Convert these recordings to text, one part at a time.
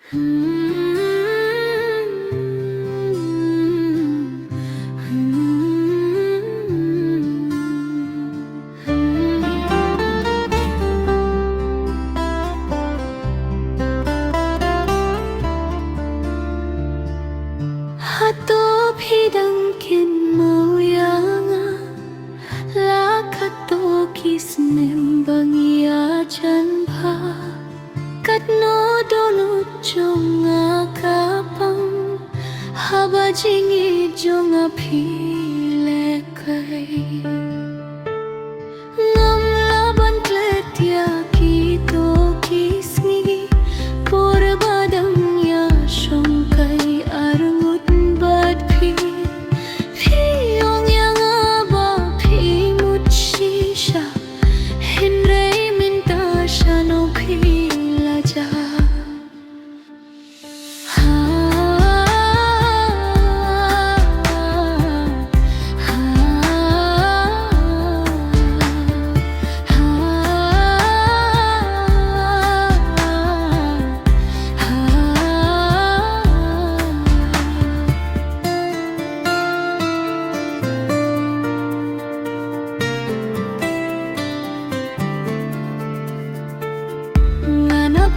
Hato bidang kin mau yanga la kato kisnem bangia janpa katno dono jonga kapang haba jingi jonga phile kai ngam laban kletia kito kisngi por badang ya shongkai arngut bad phi ong yang aba phi muchisha henrei minta shano phi laja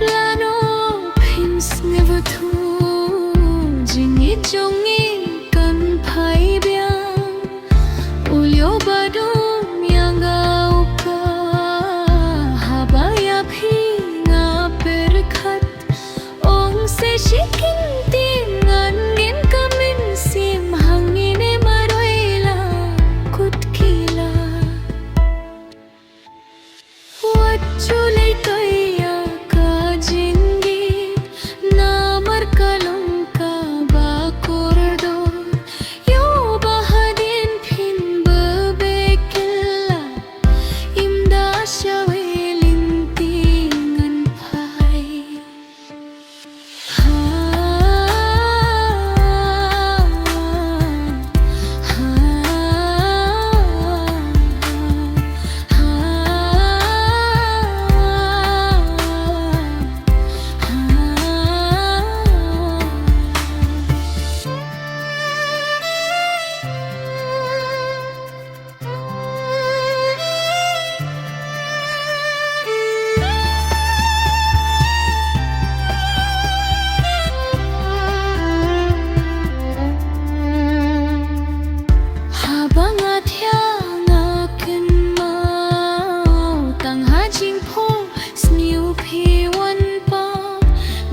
plano pins never thu jingi jongi kan phai biang ulyo badum yang auka habaya phi nga perkhat ong se shikin tingan ngin kamin sim hangine maroila kutkila what chulai toi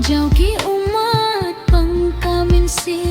Jauh ki umat pang kamin si